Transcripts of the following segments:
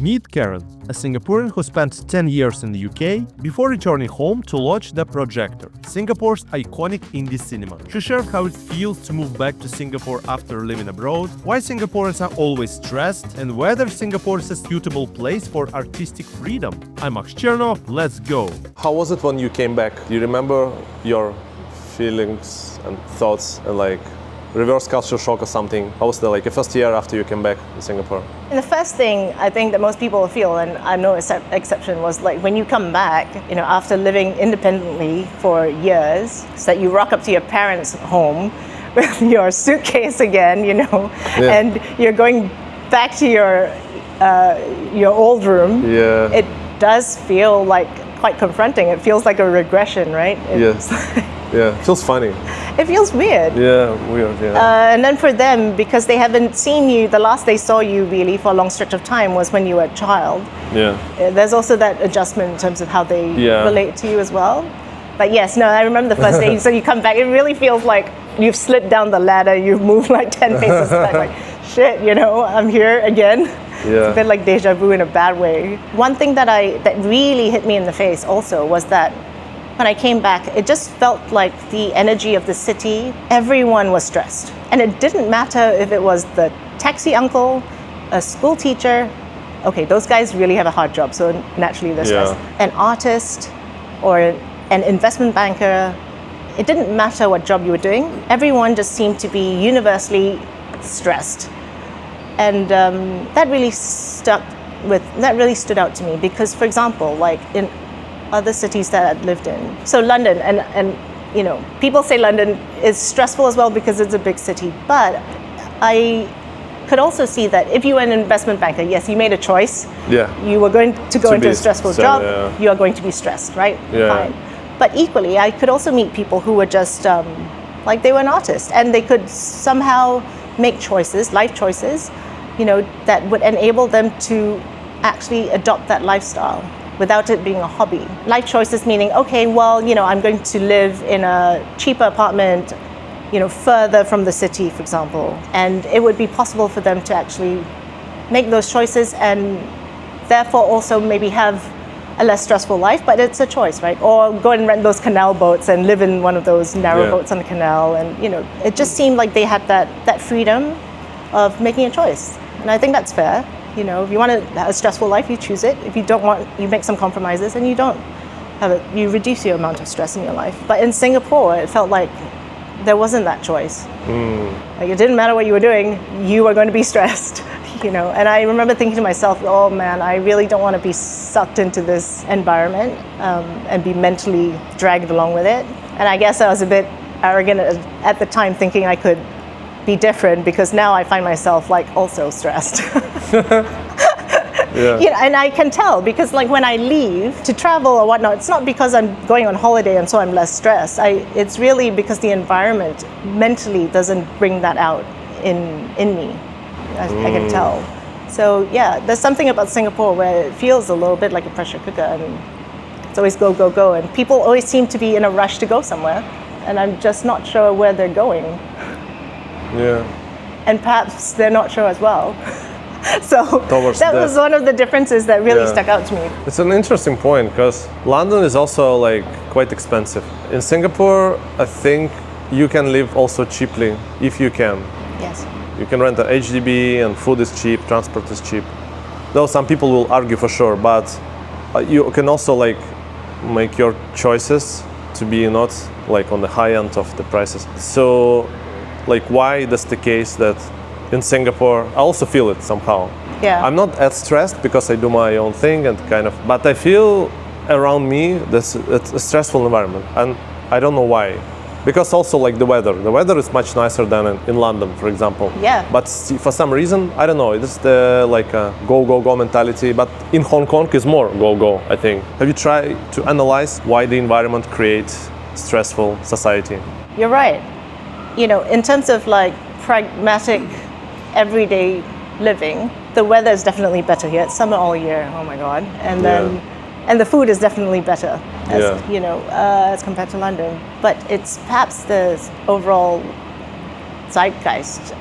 Meet Karen, a Singaporean who spent 10 years in the UK before returning home to launch the Projector, Singapore's iconic indie cinema. She shared how it feels to move back to Singapore after living abroad, why Singaporeans are always stressed, and whether Singapore is a suitable place for artistic freedom. I'm Chernov, let's go! How was it when you came back? Do you remember your feelings and thoughts and reverse culture shock or something? How was the first year after you came back in Singapore? And the first thing I think that most people feel, and I'm no exception, was when you come back, after living independently for years, so that you rock up to your parents' home with your suitcase again, and you're going back to your old room. Yeah. It does feel quite confronting. It feels like a regression, right? Yes. Yeah, it feels funny. It feels weird. Yeah, weird, yeah. And then for them, because they haven't seen you, the last they saw you really for a long stretch of time was when you were a child. Yeah. There's also that adjustment in terms of how they relate to you as well. But yes, no, I remember the first day, so you come back, it really feels like you've slid down the ladder, you've moved 10 paces back, shit, I'm here again. Yeah. It's a bit like deja vu in a bad way. One thing that really hit me in the face also was that when I came back, it just felt like the energy of the city, everyone was stressed. And it didn't matter if it was the taxi uncle, a school teacher, okay, those guys really have a hard job, so naturally they're stressed. An artist or an investment banker, it didn't matter what job you were doing, everyone just seemed to be universally stressed. And that really stood out to me because, for example, in other cities that I've lived in. So London, and people say London is stressful as well because it's a big city, but I could also see that if you were an investment banker, yes, you made a choice. Yeah. You were going to go into a stressful job, you are going to be stressed, right? Yeah. Fine. But equally, I could also meet people who were just they were an artist and they could somehow make choices, life choices, that would enable them to actually adopt that lifestyle without it being a hobby. Life choices meaning, okay, well, I'm going to live in a cheaper apartment, further from the city, for example. And it would be possible for them to actually make those choices and therefore also maybe have a less stressful life, but it's a choice, right? Or go and rent those canal boats and live in one of those narrow boats on the canal. And, it just seemed like they had that freedom of making a choice. And I think that's fair. If you want a stressful life, you choose it. If you don't want, you make some compromises and you don't have it. You reduce your amount of stress in your life. But in Singapore, it felt like there wasn't that choice. It didn't matter what you were doing, you were going to be stressed. And I remember thinking to myself, oh man, I really don't want to be sucked into this environment and be mentally dragged along with it. And I guess I was a bit arrogant at the time, thinking I could be different because now I find myself also stressed. And I can tell because when I leave to travel or whatnot, it's not because I'm going on holiday and so I'm less stressed. It's really because the environment mentally doesn't bring that out in me. I can tell. So there's something about Singapore where it feels a little bit like a pressure cooker and it's always go, go, go. And people always seem to be in a rush to go somewhere. And I'm just not sure where they're going. Yeah. And perhaps they're not sure as well. So that was one of the differences that really stuck out to me. It's an interesting point because London is also quite expensive. In Singapore, I think you can live also cheaply if you can. Yes. You can rent an HDB and food is cheap, transport is cheap. Though some people will argue for sure, but you can also make your choices to be not on the high end of the prices. So why that's the case that in Singapore, I also feel it somehow. Yeah. I'm not as stressed because I do my own thing and but I feel around me it's a stressful environment and I don't know why. Because also the weather is much nicer than in London, for example. Yeah. But for some reason, I don't know, it's the go, go, go mentality, but in Hong Kong is more go, go, I think. Have you tried to analyze why the environment creates stressful society? You're right. In terms of pragmatic, everyday living, the weather is definitely better here. It's summer all year, oh my God. And then, and the food is definitely better, as compared to London. But it's perhaps the overall zeitgeist.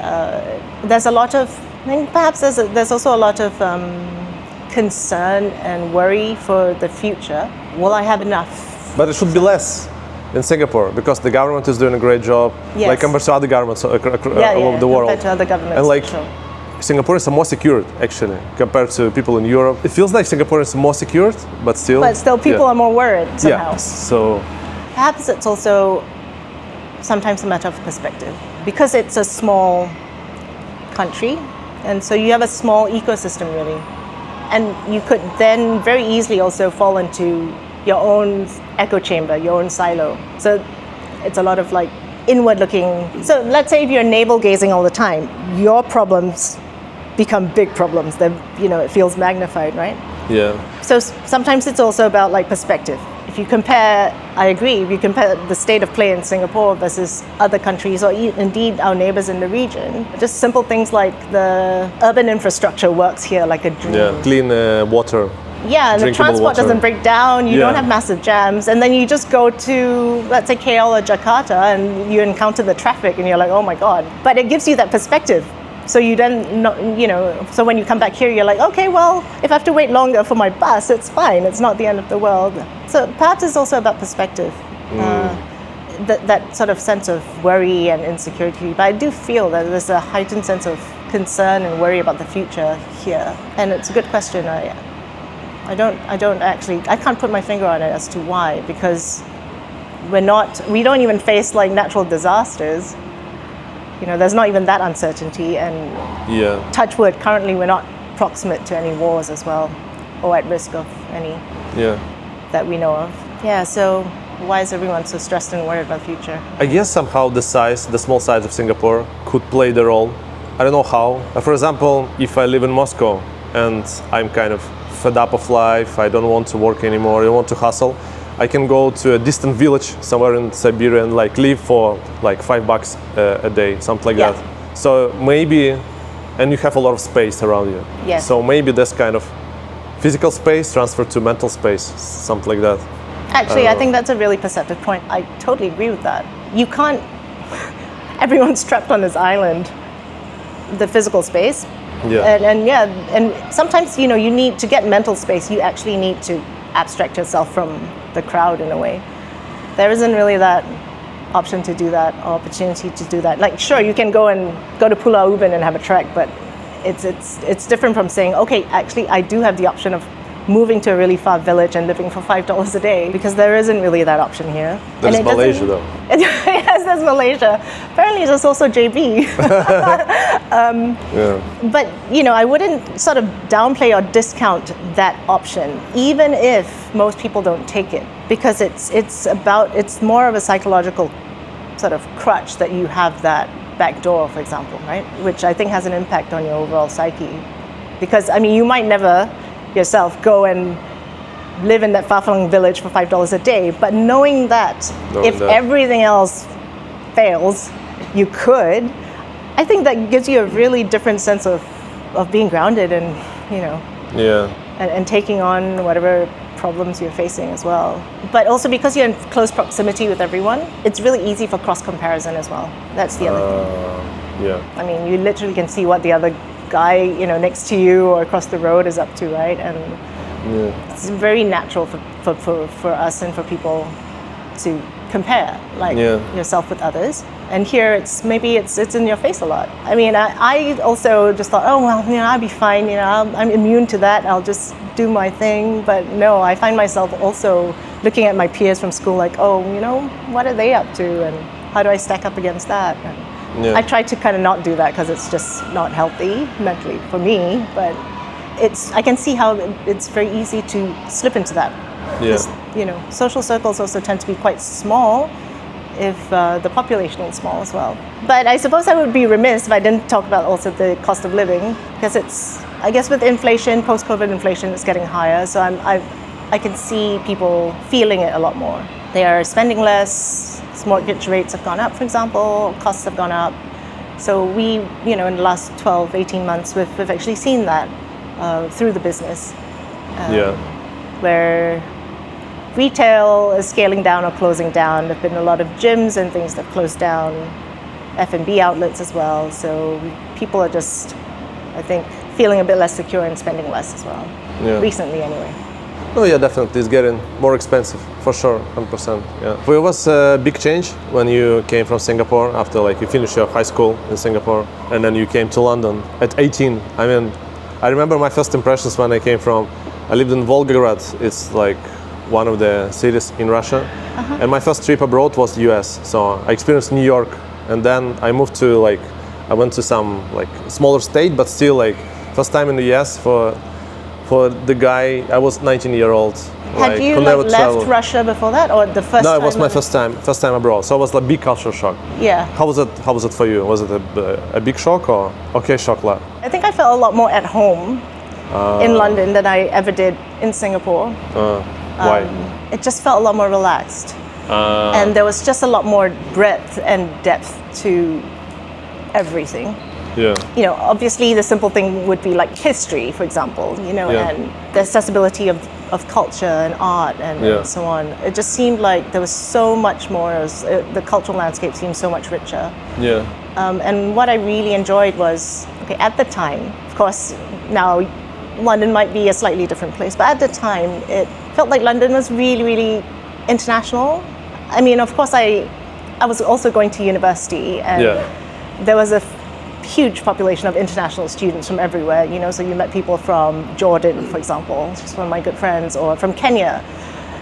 There's a lot of, perhaps there's also a lot of concern and worry for the future. Will I have enough? But it should be less in Singapore because the government is doing a great job, Yes. like compared to other governments all over the compared world. to other governments, And like sure. Singaporeans are more secured actually compared to people in Europe. It feels like Singaporeans are more secured, but still. But still, people are more worried somehow. Yeah. So. Perhaps it's also sometimes a matter of perspective. Because it's a small country, and so you have a small ecosystem really. And you could then very easily also fall into your own echo chamber, your own silo. So it's a lot of like inward looking. So let's say if you're navel gazing all the time, your problems become big problems. Then, it feels magnified, right? Yeah. So sometimes it's also about like perspective. If you compare, I agree, if you compare the state of play in Singapore versus other countries or indeed our neighbors in the region, just simple things like the urban infrastructure works here like a dream. Yeah. Clean water. Yeah, and the drinkable transport water. doesn't break down, you Yeah. don't have massive jams, and then you just go to, let's say, KL or Jakarta, and you encounter the traffic, and you're like, oh my God. But it gives you that perspective. So you then, so when you come back here, you're like, okay, well, if I have to wait longer for my bus, it's fine. It's not the end of the world. So perhaps it's also about perspective. That sort of sense of worry and insecurity. But I do feel that there's a heightened sense of concern and worry about the future here. And it's a good question. I can't put my finger on it as to why, because we don't even face like natural disasters. There's not even that uncertainty, and touch wood, currently we're not proximate to any wars as well, or at risk of any that we know of. Yeah, so why is everyone so stressed and worried about the future? I guess somehow the small size of Singapore could play the role. I don't know how. For example, if I live in Moscow and I'm kind of fed up of life, I don't want to work anymore, I don't want to hustle, I can go to a distant village somewhere in Siberia and like live for like $5 a day, something like that. So maybe, and you have a lot of space around you. Yes. So maybe this kind of physical space transferred to mental space, something like that. Actually, I think that's a really perceptive point. I totally agree with that. You can't, everyone's trapped on this island, the physical space. Yeah. And sometimes, you need to get mental space, you actually need to abstract yourself from the crowd in a way. There isn't really that option to do that, or opportunity to do that. Like, sure, you can go to Pulau Ubin and have a trek, but it's different from saying, okay, actually, I do have the option of moving to a really far village and living for $5 a day, because there isn't really that option here. There's Malaysia, though. Yes, there's Malaysia. Apparently, there's also JB. But I wouldn't sort of downplay or discount that option, even if most people don't take it, because it's more of a psychological sort of crutch that you have that back door, for example, right? Which I think has an impact on your overall psyche, because you might never yourself go and live in that far-flung village for $5 a day, but knowing that if everything else fails, you could, I think that gives you a really different sense of being grounded and and taking on whatever problems you're facing as well. But also because you're in close proximity with everyone, it's really easy for cross-comparison as well. That's the other thing. You literally can see what the other guy next to you or across the road is up to, right? And it's very natural for us and for people to compare yourself with others. And here it's in your face a lot. I also just thought, oh well, I'll be fine, I'm immune to that, I'll just do my thing. But no, I find myself also looking at my peers from school like, oh, what are they up to, and how do I stack up against that? And I try to kind of not do that because it's just not healthy mentally for me, but I can see how it's very easy to slip into that. Social circles also tend to be quite small if the population is small as well. But I suppose I would be remiss if I didn't talk about also the cost of living, because I guess with inflation, post-COVID inflation, it's getting higher, so I can see people feeling it a lot more. They are spending less, mortgage rates have gone up, for example, costs have gone up. So we, in the last 12, 18 months, we've actually seen that through the business. Where retail is scaling down or closing down. There have been a lot of gyms and things that closed down, F&B outlets as well. So people are just, I think, feeling a bit less secure and spending less as well. Yeah. recently anyway. Oh yeah, definitely. It's getting more expensive, for sure, 100%. Yeah. But it was a big change when you came from Singapore after like you finished your high school in Singapore and then you came to London at 18. I mean, I remember my first impressions when I came from, I lived in Volgograd. It's like one of the cities in Russia. And my first trip abroad was US. So I experienced New York and then I moved to like, I went to some like smaller state, but still like first time in the US for the guy, I was 19-year-old. Had you who never left traveled. Russia before that, or the first No, time? it was my first time abroad. So it was like big culture shock. Yeah. How was it for you? Was it a big shock or okay shock? I think I felt a lot more at home in London than I ever did in Singapore. Why? It just felt a lot more relaxed. And there was just a lot more breadth and depth to everything. Yeah. You know, obviously the simple thing would be like history, for example, you know, Yeah. and the accessibility of culture and art and so on. It just seemed like there was so much more, the cultural landscape seemed so much richer. Yeah. And what I really enjoyed was, okay, at the time, of course, now London might be a slightly different place, but at the time, it felt like London was really, really international. I mean, of course, I was also going to university, and there was a huge population of international students from everywhere, you know, so you met people from Jordan, for example, just one of my good friends, or from Kenya.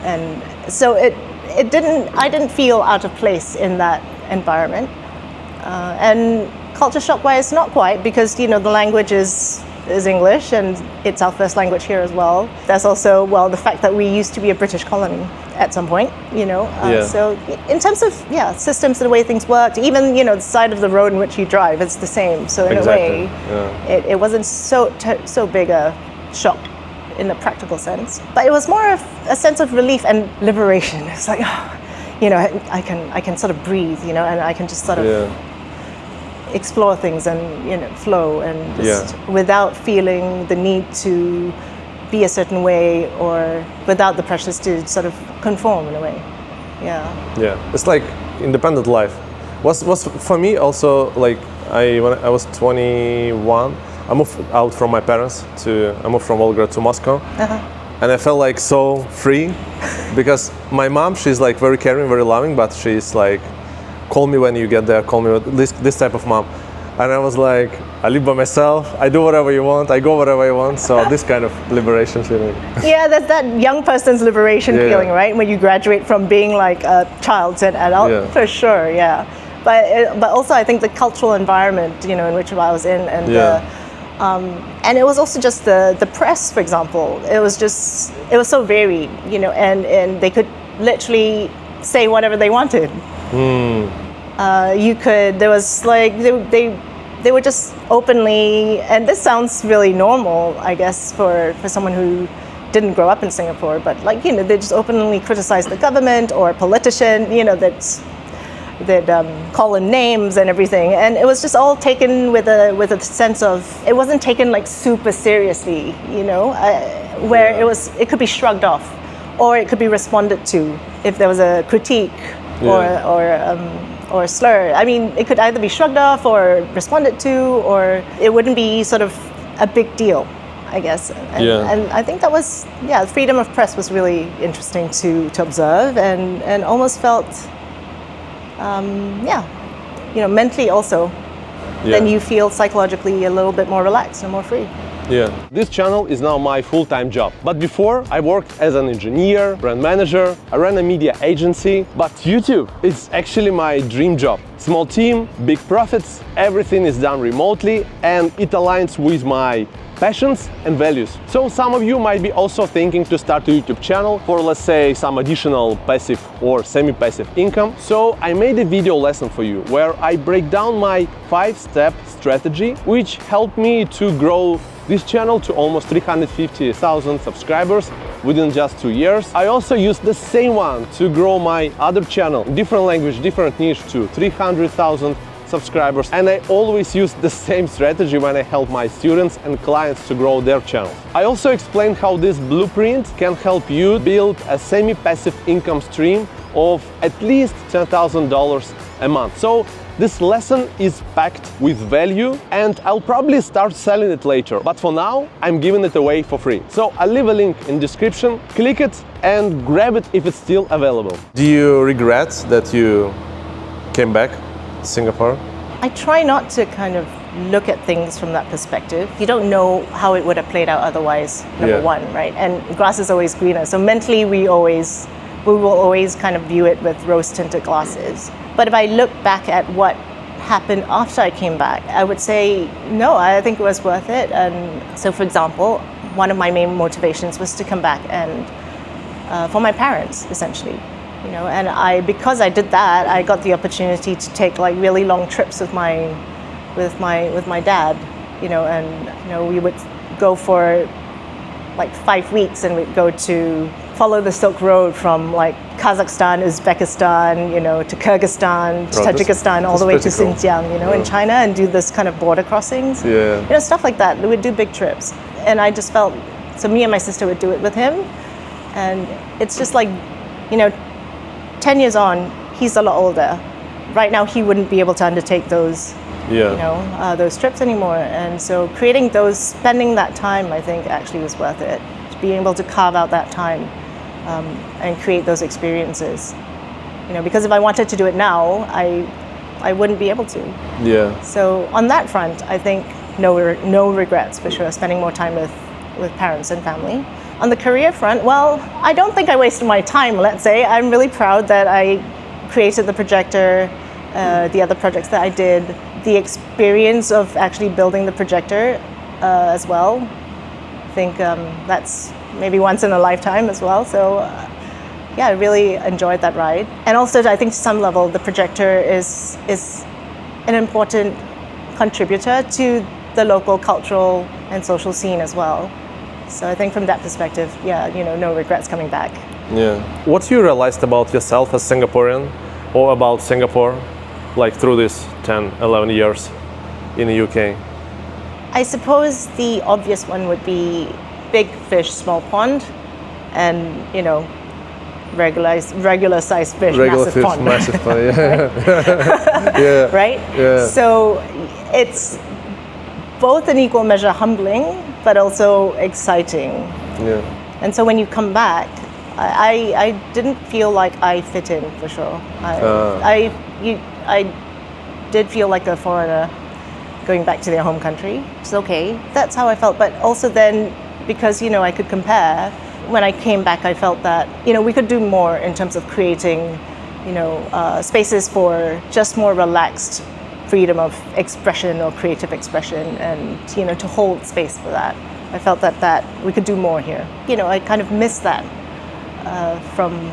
And so I didn't feel out of place in that environment. And culture shock-wise, not quite, because, you know, the language is English, and it's our first language here as well. There's also, well, the fact that we used to be a British colony at some point, you know. So in terms of, systems, the way things worked, even, you know, the side of the road in which you drive, it's the same. So in a way, it wasn't so big a shock in a practical sense. But it was more of a sense of relief and liberation. It's like, you know, I can sort of breathe, you know, and I can just sort of explore things and, you know, flow and just without feeling the need to be a certain way or without the pressures to sort of conform in a way. Yeah. It's like independent life. Was for me also like when I was 21, I moved out from my parents I moved from Volgograd to Moscow. And I felt like so free because my mom, she's like very caring, very loving, but she's like, call me when you get there, call me, this type of mom. And I was like, I live by myself, I do whatever you want, I go wherever I want, so this kind of liberation feeling. Yeah, that's that young person's liberation feeling, right? When you graduate from being like a child to an adult, for sure, But also I think the cultural environment, you know, in which I was in, and and it was also just the press, for example. It was so varied, you know, and they could literally say whatever they wanted. There was like, they were just openly, and this sounds really normal, I guess, for someone who didn't grow up in Singapore, but like, you know, they just openly criticize the government or a politician, you know, they'd call in names and everything. And it was just all taken with a sense of, it wasn't taken like super seriously, you know, where it could be shrugged off, or it could be responded to if there was a critique or a slur. I mean, it could either be shrugged off or responded to, or it wouldn't be sort of a big deal, I guess. And I think that was, freedom of press was really interesting to observe, and almost felt, you know, mentally also, then you feel psychologically a little bit more relaxed and more free. This channel is now my full-time job. But before, I worked as an engineer, brand manager, I ran a media agency. But YouTube is actually my dream job. Small team, big profits, everything is done remotely, and it aligns with my passions and values. So some of you might be also thinking to start a YouTube channel for, let's say, some additional passive or semi-passive income. So I made a video lesson for you where I break down my 5-step strategy, which helped me to grow this channel to almost 350,000 subscribers within just 2 years. I also used the same one to grow my other channel, different language, different niche, to 300,000 subscribers. And I always use the same strategy when I help my students and clients to grow their channels. I also explained how this blueprint can help you build a semi-passive income stream of at least $10,000 a month. So this lesson is packed with value and I'll probably start selling it later. But for now, I'm giving it away for free. So I'll leave a link in description, click it and grab it if it's still available. Do you regret that you came back to Singapore? I try not to kind of look at things from that perspective. You don't know how it would have played out otherwise, number one, right? And grass is always greener. So mentally, we will always kind of view it with rose-tinted glasses. But if I look back at what happened after I came back, I would say, no, I think it was worth it. And so, for example, one of my main motivations was to come back and for my parents, essentially. You know, and because I did that, I got the opportunity to take like really long trips with my dad, you know, and you know we would go for like 5 weeks and we'd go to follow the Silk Road from like Kazakhstan, Uzbekistan, you know, to Kyrgyzstan, to Tajikistan, all the way to Xinjiang, you know, in China, and do this kind of border crossings, you know, stuff like that. We would do big trips, and I just felt so. Me and my sister would do it with him, and it's just like, you know, 10 years on, he's a lot older. Right now, he wouldn't be able to undertake those. You know, those trips anymore. And so spending that time, I think actually was worth it. Being able to carve out that time and create those experiences. You know, because if I wanted to do it now, I wouldn't be able to. Yeah. So on that front, I think no regrets for sure, spending more time with parents and family. On the career front, well, I don't think I wasted my time, let's say. I'm really proud that I created the Projector, the other projects that I did, the experience of actually building the Projector as well. I think that's maybe once in a lifetime as well. So yeah, I really enjoyed that ride. And also I think to some level the Projector is an important contributor to the local cultural and social scene as well. So I think from that perspective, yeah, you know, no regrets coming back. Yeah. What you realized about yourself as Singaporean or about Singapore, like through these 10, 11 years in the UK? I suppose the obvious one would be big fish, small pond, and, you know, regular sized fish, massive pond. Massive pond, yeah. Yeah. Right? Yeah. So it's both in equal measure humbling, but also exciting. Yeah. And so when you come back, I didn't feel like I fit in for sure. I did feel like a foreigner going back to their home country. It's okay. That's how I felt. But also then, because, you know, I could compare, when I came back, I felt that, you know, we could do more in terms of creating, you know, spaces for just more relaxed freedom of expression or creative expression, and, you know, to hold space for that. I felt that we could do more here. You know, I kind of missed that from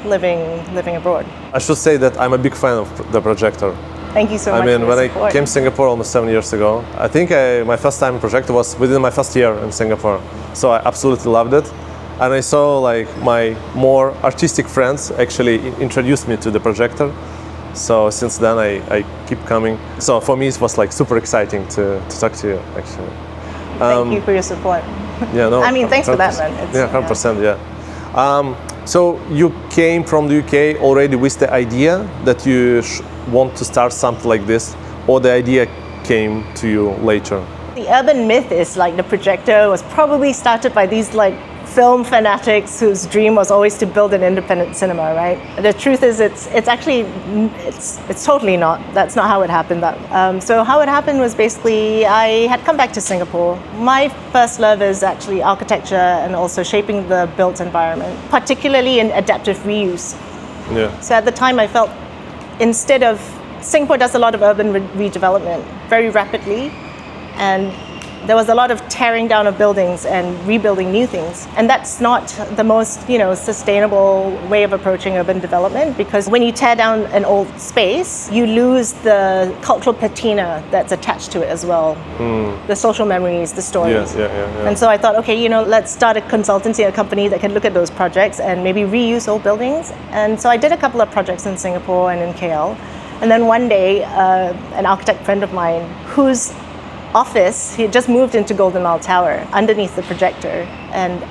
living abroad. I should say that I'm a big fan of the Projector. Thank you so much. I mean, for when your support. I came to Singapore almost 7 years ago, I think my first time in Projector was within my first year in Singapore. So I absolutely loved it. And I saw like my more artistic friends actually introduced me to the Projector. So since then I keep coming. So for me it was like super exciting to talk to you actually. Thank you for your support. Yeah, no. I mean, thanks for that, man. Yeah, 100%. Yeah. So you came from the UK already with the idea that you want to start something like this, or the idea came to you later? The urban myth is like the Projector was probably started by these like film fanatics whose dream was always to build an independent cinema, right? The truth is it's actually totally not. That's not how it happened. So how it happened was basically I had come back to Singapore. My first love is actually architecture and also shaping the built environment, particularly in adaptive reuse. Yeah. So at the time I felt Singapore does a lot of urban redevelopment very rapidly, and there was a lot of tearing down of buildings and rebuilding new things. And that's not the most, sustainable way of approaching urban development, because when you tear down an old space, you lose the cultural patina that's attached to it as well. The social memories, the stories. Yeah. And so I thought, okay, let's start a consultancy, a company that can look at those projects and maybe reuse old buildings. And so I did a couple of projects in Singapore and in KL. And then one day, an architect friend of mine, whose office, he had just moved into Golden Mile Tower underneath the Projector, and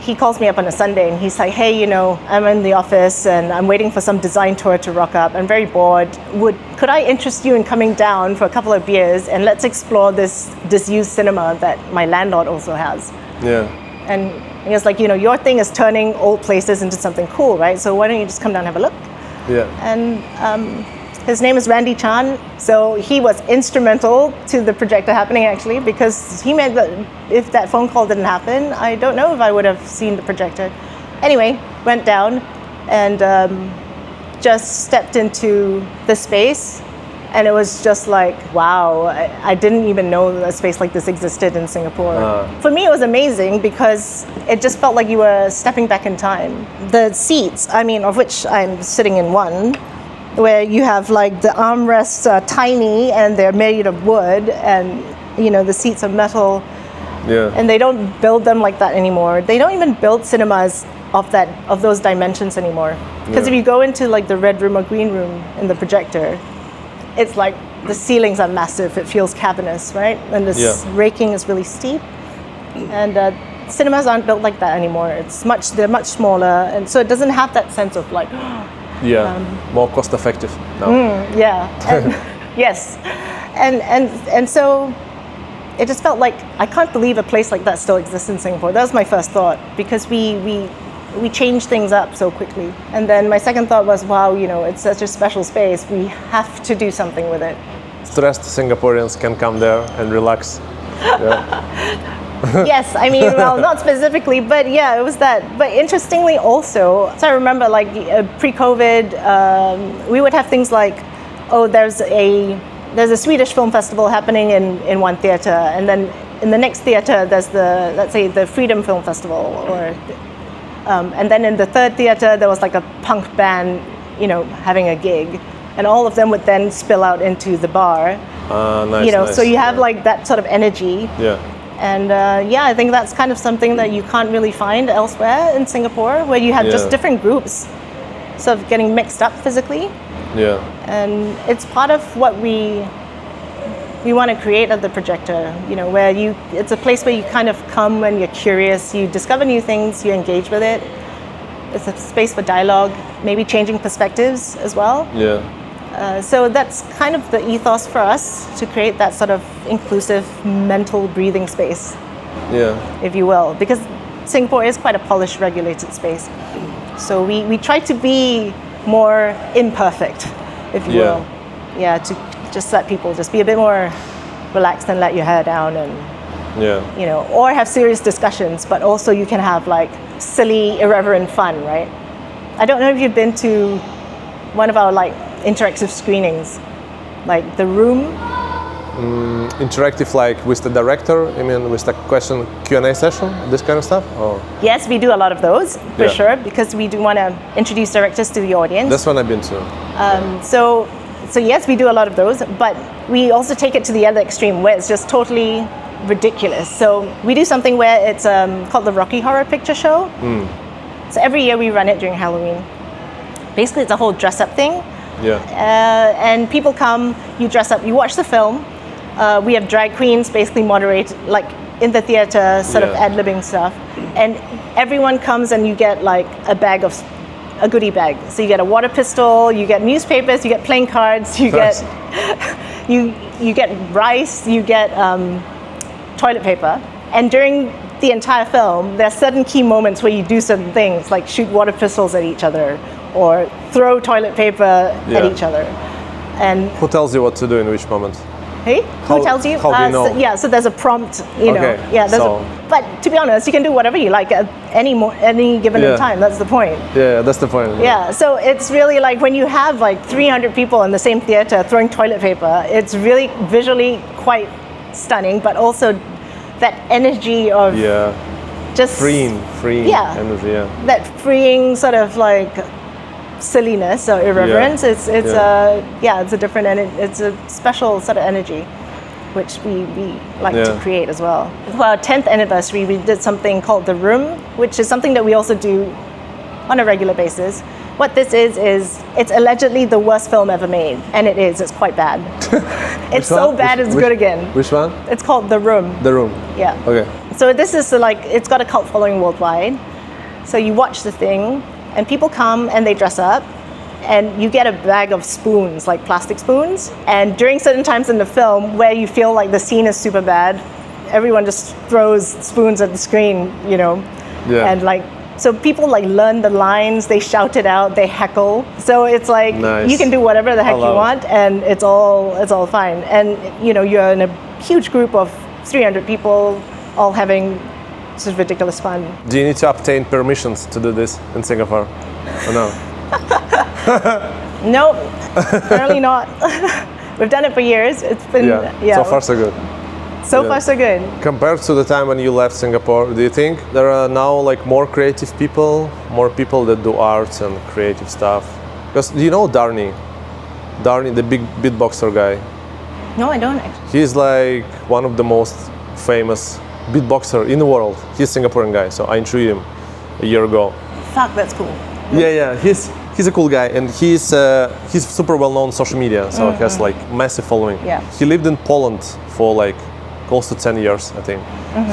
he calls me up on a Sunday and he's like, hey, you know, I'm in the office and I'm waiting for some design tour to rock up. I'm very bored. Could I interest you in coming down for a couple of beers and let's explore this disused cinema that my landlord also has? Yeah. And he was like, you know, your thing is turning old places into something cool, right? So why don't you just come down and have a look? Yeah. And his name is Randy Chan. So he was instrumental to the projector happening, actually, because he made if that phone call didn't happen, I don't know if I would have seen the projector. Anyway, went down and just stepped into the space. And it was just like, wow, I didn't even know a space like this existed in Singapore. For me, it was amazing because it just felt like you were stepping back in time. The seats, I mean, of which I'm sitting in one, where you have like the armrests are tiny and they're made of wood and, you know, the seats are metal. Yeah. And they don't build them like that anymore. They don't even build cinemas of those dimensions anymore. Because if you go into like the red room or green room in the projector, it's like the ceilings are massive. It feels cavernous, right? And this raking is really steep. And cinemas aren't built like that anymore. They're much smaller, and so it doesn't have that sense of like. More cost effective now. And, yes, and so it just felt like I can't believe a place like that still exists in Singapore. That was my first thought because we change things up so quickly. And then my second thought was, wow, you know, it's such a special space. We have to do something with it. Stressed Singaporeans can come there and relax. Yes, I mean, well, not specifically, but yeah, it was that. But interestingly also, so I remember like pre-COVID, we would have things like, oh, there's a Swedish film festival happening in one theater, and then in the next theater there's let's say the Freedom Film Festival, or and then in the third theater there was like a punk band, you know, having a gig, and all of them would then spill out into the bar. Nice, you know, nice. so you have like that sort of energy. Yeah. And I think that's kind of something that you can't really find elsewhere in Singapore, where you have just different groups sort of getting mixed up physically. Yeah. And it's part of what we want to create at the Projector, you know, where it's a place where you kind of come when you're curious, you discover new things, you engage with it. It's a space for dialogue, maybe changing perspectives as well. Yeah. So that's kind of the ethos for us, to create that sort of inclusive mental breathing space, if you will, because Singapore is quite a polished, regulated space. So we try to be more imperfect, if you will. Yeah, to just let people just be a bit more relaxed and let your hair down, and you know, or have serious discussions, but also you can have like silly, irreverent fun, right? I don't know if you've been to one of our like interactive screenings, like The Room. Interactive, like with the director, I mean with the question Q&A session, this kind of stuff? Or? Yes, we do a lot of those, for sure, because we do want to introduce directors to the audience. That's one I've been to. So yes, we do a lot of those, but we also take it to the other extreme, where it's just totally ridiculous. So we do something where it's called the Rocky Horror Picture Show. So every year we run it during Halloween. Basically, it's a whole dress-up thing. And people come, you dress up, you watch the film. We have drag queens basically moderate, like in the theater, sort of ad-libbing stuff. And everyone comes and you get like a goodie bag. So you get a water pistol, you get newspapers, you get playing cards, you get you get rice, you get toilet paper. And during the entire film, there are certain key moments where you do certain things, like shoot water pistols at each other, or throw toilet paper at each other. And who tells you what to do in which moment? Hey, who tells you? How do you know? So there's a prompt, you know. But to be honest, you can do whatever you like at any given time. That's the point. Yeah, that's the point. Yeah, so it's really like when you have like 300 people in the same theater throwing toilet paper, it's really visually quite stunning, but also that energy of just freeing energy. That freeing sort of like silliness or irreverence. It's a different, and it's a special sort of energy, which we like to create as well. For our 10th anniversary, we did something called The Room, which is something that we also do on a regular basis. What this is it's allegedly the worst film ever made, and it is. It's quite bad. It's so bad it's good again. Which one? It's called The Room. The Room. Yeah. Okay. So this is like, it's got a cult following worldwide. So you watch the thing, and people come and they dress up, and you get a bag of spoons, like plastic spoons. And during certain times in the film where you feel like the scene is super bad, everyone just throws spoons at the screen, you know. Yeah. And like, so people like learn the lines, they shout it out, they heckle. So it's like, Nice. you can do whatever the heck you love it. want, and it's all fine. And you know, you're in a huge group of 300 people, all having sort of ridiculous fun. Do you need to obtain permissions to do this in Singapore? Or no? Nope, apparently not. We've done it for years. It's been, So far so good. So far so good. Compared to the time when you left Singapore, do you think there are now like more creative people, more people that do arts and creative stuff? Because do you know Darnie, the big beatboxer guy? No, I don't actually. He's like one of the most famous beatboxer in the world. He's a Singaporean guy, so I interviewed him a year ago. Fuck, that's cool. Yeah, he's a cool guy, and he's super well known on social media, so he has like massive following. Yeah. He lived in Poland for like close to 10 years, I think.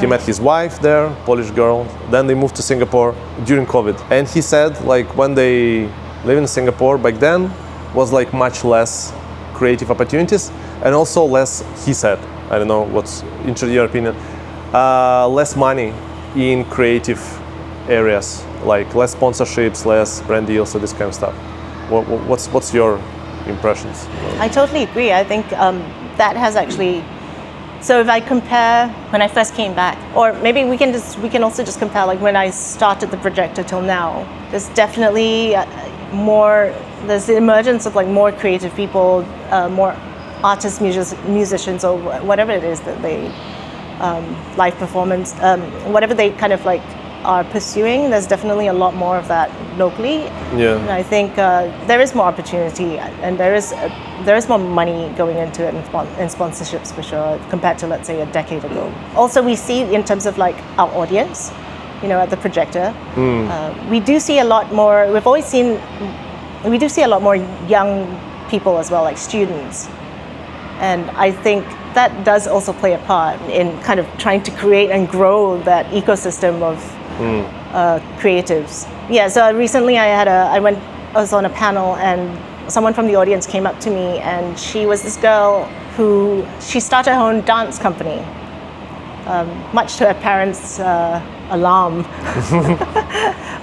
He met his wife there, Polish girl. Then they moved to Singapore during COVID. And he said like when they live in Singapore back then was like much less creative opportunities, and also less, he said, I don't know what's in your opinion, less money in creative areas, like less sponsorships, less brand deals, so this kind of stuff. What's your impressions? I totally agree. I think that has actually. So if I compare when I first came back, or maybe we can also just compare like when I started the Projector till now. There's definitely there's the emergence of like more creative people, more artists, musicians, or whatever it is that they live performance, whatever they kind of like are pursuing. There's definitely a lot more of that locally. Yeah. And I think there is more opportunity, and there is more money going into it in sponsorships for sure, compared to let's say a decade ago. Also, we see in terms of like our audience, you know, at the Projector, we do see a lot more. We do see a lot more young people as well, like students, and I think that does also play a part in kind of trying to create and grow that ecosystem of creatives. Yeah, so recently I was on a panel, and someone from the audience came up to me, and she was this girl who she started her own dance company, much to her parents' alarm.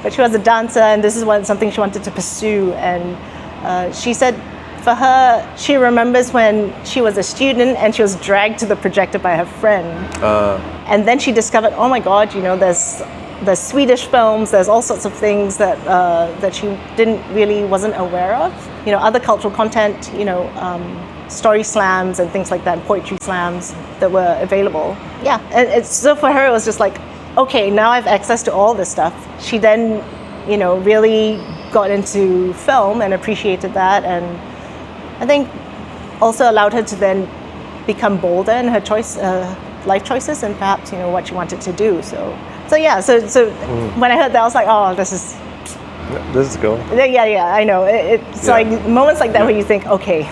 But she was a dancer, and this is something she wanted to pursue. And she said, for her, she remembers when she was a student and she was dragged to the Projector by her friend. And then she discovered, oh my God, you know, there's Swedish films, there's all sorts of things that she wasn't aware of. You know, other cultural content, you know, story slams and things like that, poetry slams that were available. Yeah, and so for her it was just like, okay, now I have access to all this stuff. She then, you know, really got into film and appreciated that, and I think also allowed her to then become bolder in her life choices, and perhaps, you know, what she wanted to do. So when I heard that, I was like, oh, this is cool. Yeah, I know. It's like moments like that where you think, okay,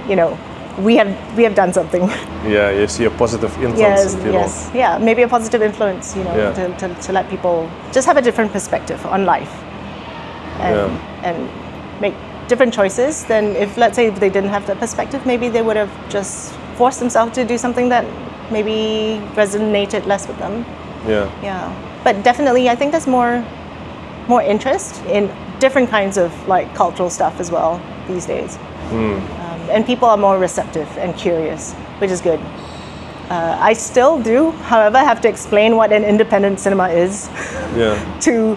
you know, we have done something. Yeah, you see a positive influence in people. Yes, yeah, maybe a positive influence, you know, to let people just have a different perspective on life, and make different choices than if, let's say, if they didn't have that perspective, maybe they would have just forced themselves to do something that maybe resonated less with them. Yeah. But definitely, I think there's more interest in different kinds of like cultural stuff as well these days. And people are more receptive and curious, which is good. I still do, however, have to explain what an independent cinema is to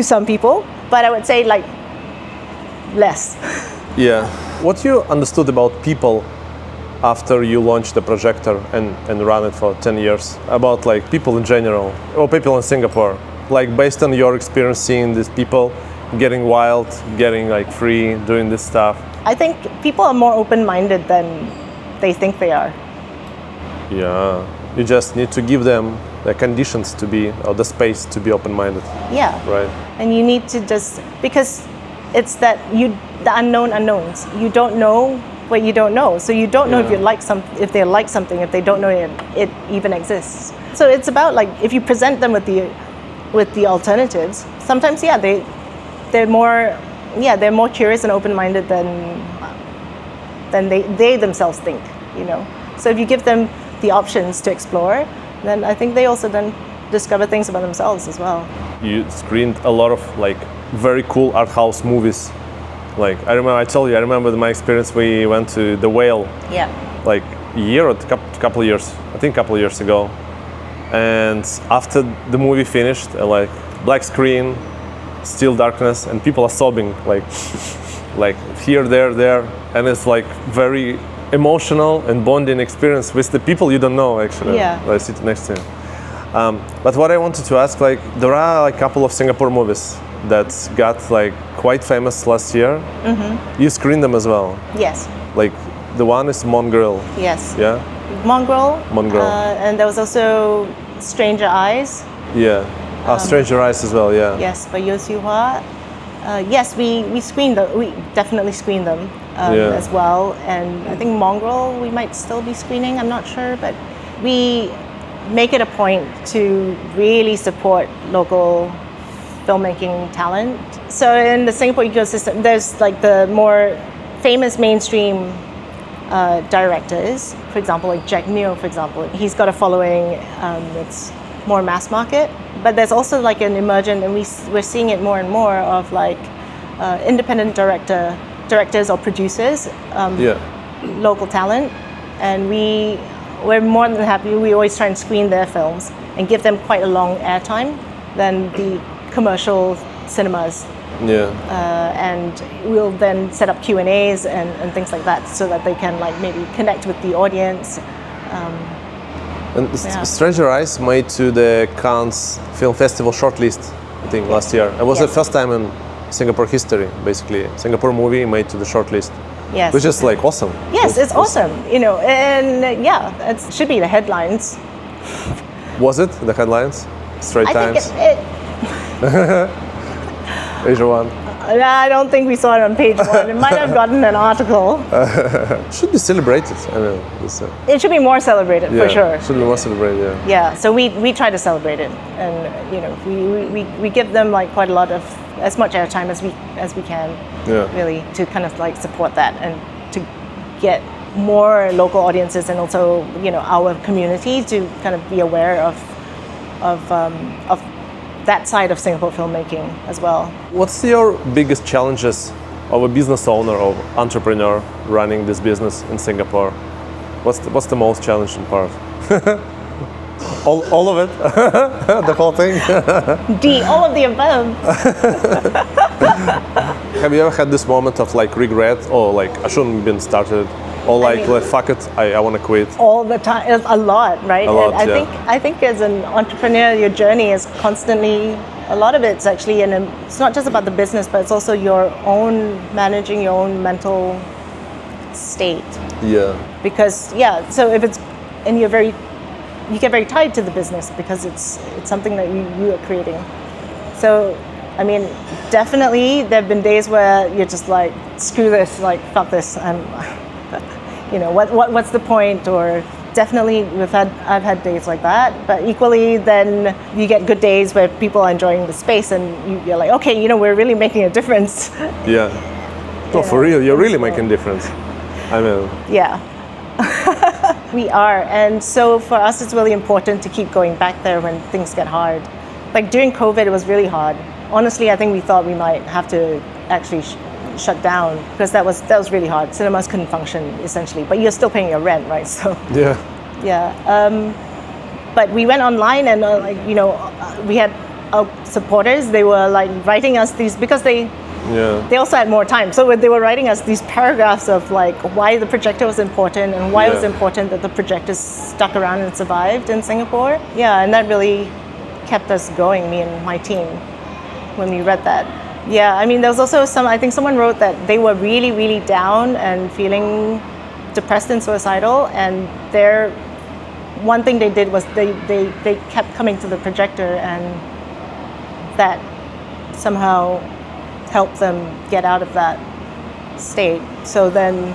some people, but I would say like less. Yeah. What you understood about people after you launched the Projector and ran it for 10 years, about like people in general, or people in Singapore, like based on your experience seeing these people getting wild, getting like free, doing this stuff? I think people are more open-minded than they think they are. Yeah, you just need to give them the conditions to be, or the space to be open-minded. Yeah. Right. And you need to just, because it's that the unknown unknowns. You don't know what you don't know. So you don't know if they like something, if they don't know it even exists. So it's about like if you present them with the alternatives, sometimes they're more curious and open-minded than they themselves think, you know. So if you give them the options to explore, then I think they also then discover things about themselves as well. You screened a lot of like very cool art house movies. Like I remember my experience. We went to The Whale. Yeah. Like a year or couple of years, I think a couple of years ago. And after the movie finished, like black screen, still darkness, and people are sobbing like here, there, and it's like very emotional and bonding experience with the people you don't know actually. Yeah. That sit next to you. But what I wanted to ask, like there are like a couple of Singapore movies that got like quite famous last year. Mm-hmm. You screened them as well. Yes. Like the one is Mongrel. Yes. Yeah. Mongrel. And there was also Stranger Eyes. Yeah. Stranger Eyes as well. Yeah. Yes, by Yeo Siu-hwa. Yes, we screened them. We definitely screened them as well. And I think Mongrel we might still be screening. I'm not sure, but we make it a point to really support local filmmaking talent. So in the Singapore ecosystem, there's like the more famous mainstream directors. For example, like Jack Neo, for example, he's got a following that's more mass market. But there's also like an emergent, and we're seeing it more and more of like independent directors or producers, local talent, and we're more than happy. We always try and screen their films and give them quite a long airtime than the commercial cinemas. Yeah. And we'll then set up Q&As and things like that so that they can like maybe connect with the audience. Stranger Eyes made to the Cannes Film Festival shortlist, I think, last year. It was the first time in Singapore history, basically. Singapore movie made to the shortlist. Yes. Which is like awesome. Yes, it's awesome, you know, and it should be the headlines. Was it the headlines? Straight Times? Asia One? I don't think we saw it on page one. It might have gotten an article. Should be celebrated. I mean, it should be more celebrated, for sure. Should be more celebrated, yeah. Yeah, so we try to celebrate it, and you know, we give them like quite a lot of as much airtime as we can, really, to kind of like support that and to get more local audiences and also, you know, our community to kind of be aware of that side of Singapore filmmaking as well. What's your biggest challenges of a business owner or entrepreneur running this business in Singapore? What's the most challenging part? all of it? The whole thing? All of the above. Have you ever had this moment of like regret or like I shouldn't have been started? Or like, fuck it, I want to quit. All the time, a lot, right? A lot, I think as an entrepreneur, your journey is constantly. A lot of it's actually, it's not just about the business, but it's also your own managing your own mental state. Yeah. Because so if it's and you get very tied to the business because it's something that you are creating. So, I mean, definitely there have been days where you're just like, screw this, like fuck this, you know, what's the point? Or definitely I've had days like that, but equally then you get good days where people are enjoying the space and you're like, okay, you know, we're really making a difference. Yeah. No, for real, you're really making a difference. I mean. Yeah. We are, and so for us it's really important to keep going back there when things get hard. Like during COVID it was really hard. Honestly, I think we thought we might have to actually shut down because that was really hard. Cinemas couldn't function essentially, but you're still paying your rent, right? So but we went online and we had our supporters. They were like writing us these because they also had more time, so they were writing us these paragraphs of like why the projector was important and why it was important that the projectors stuck around and survived in Singapore. And that really kept us going, me and my team, when we read that. I mean, there was also I think someone wrote that they were really, really down and feeling depressed and suicidal, and one thing they did was they kept coming to the projector, and that somehow helped them get out of that state. So then,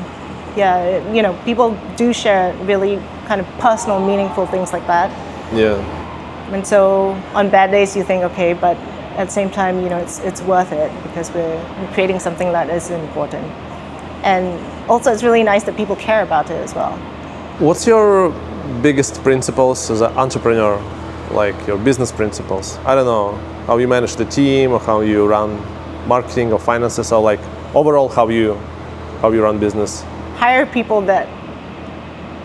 you know, people do share really kind of personal, meaningful things like that. Yeah. And so on bad days you think, okay, but at the same time, it's worth it because we're creating something that is important. And also it's really nice that people care about it as well. What's your biggest principles as an entrepreneur, like your business principles? I don't know, how you manage the team or how you run marketing or finances, or like overall how you run business? Hire people that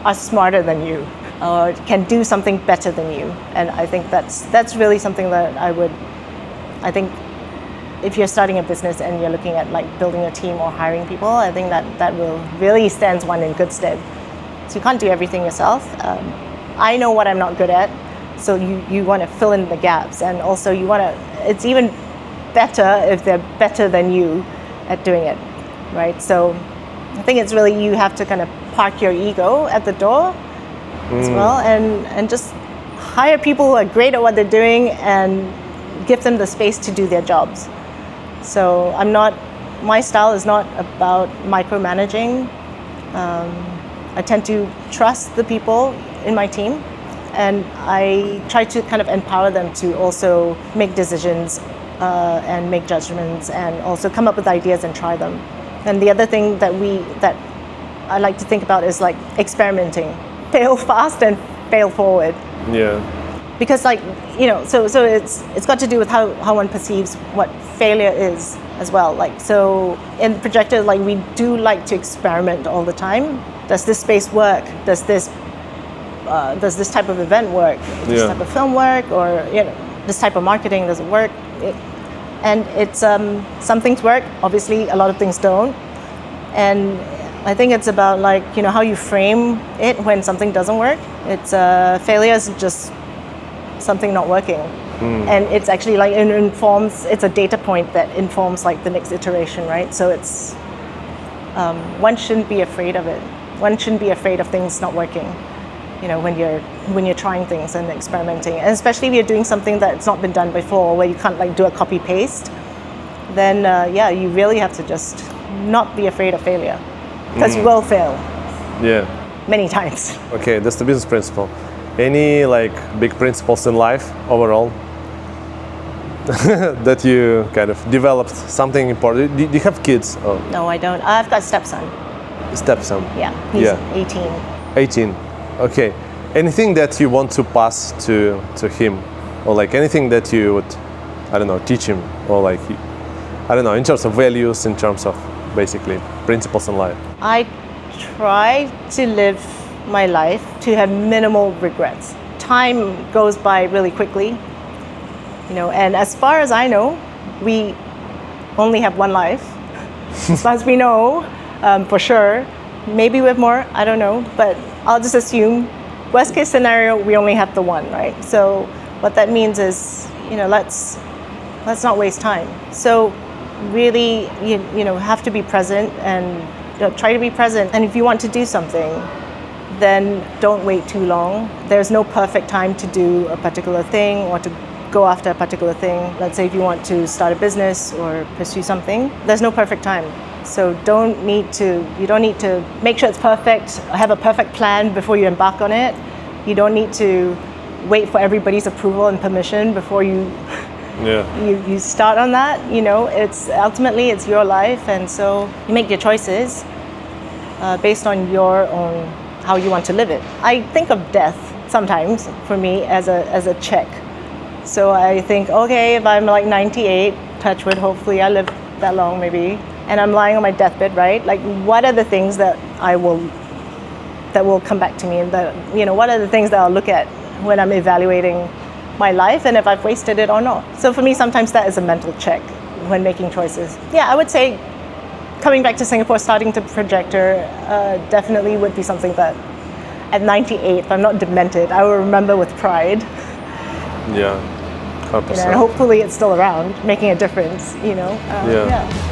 are smarter than you or can do something better than you. And I think that's really something that I think if you're starting a business and you're looking at like building a team or hiring people, I think that will really stands one in good stead. So you can't do everything yourself. I know what I'm not good at, so you want to fill in the gaps, and also it's even better if they're better than you at doing it, right? So I think it's really, you have to kind of park your ego at the door as well, and just hire people who are great at what they're doing and give them the space to do their jobs. So my style is not about micromanaging. I tend to trust the people in my team, and I try to kind of empower them to also make decisions and make judgments and also come up with ideas and try them. And the other thing that I like to think about is like experimenting. Fail fast and fail forward. Yeah. Because so it's got to do with how one perceives what failure is as well. Like, so in Projector, like, we do like to experiment all the time. Does this space work? Does this type of event work? Does this type of film work? Or this type of marketing, does it work? And it's some things work. Obviously, a lot of things don't. And I think it's about like how you frame it when something doesn't work. It's failure is just something not working, and it's actually like it's a data point that informs like the next iteration, right? So it's one shouldn't be afraid of it. One shouldn't be afraid of things not working, when you're trying things and experimenting, and especially if you're doing something that's not been done before, where you can't like do a copy paste. Then you really have to just not be afraid of failure, because you will fail. Yeah. Many times. Okay, that's the business principle. Any like big principles in life overall that you kind of developed, something important? Do you have kids? Oh. No, I don't. I've got a stepson. Stepson. Yeah, he's 18. 18. Okay. Anything that you want to pass to him, or like anything that you would, I don't know, teach him, or like, I don't know, in terms of values, in terms of basically principles in life? I try to live my life to have minimal regrets. Time goes by really quickly, and as far as I know, we only have one life. As far as we know, for sure. Maybe we have more, I don't know, but I'll just assume worst case scenario, we only have the one, right? So what that means is, let's not waste time. So really, have to be present and try to be present. And if you want to do something, then don't wait too long. There's no perfect time to do a particular thing or to go after a particular thing. Let's say if you want to start a business or pursue something, there's no perfect time. So you don't need to make sure it's perfect, have a perfect plan before you embark on it. You don't need to wait for everybody's approval and permission before you start on that. It's ultimately it's your life, and so you make your choices based on your own, how you want to live it. I think of death sometimes for me as a check. So I think, okay, if I'm like 98, touch wood, hopefully I live that long maybe, and I'm lying on my deathbed, right? Like, what are the things that will come back to me, and what are the things that I'll look at when I'm evaluating my life, and if I've wasted it or not. So for me, sometimes that is a mental check when making choices. Yeah, I would say coming back to Singapore, starting to Projector, definitely would be something that at 98, if I'm not demented, I will remember with pride. Yeah, 100%. And hopefully it's still around, making a difference, Yeah.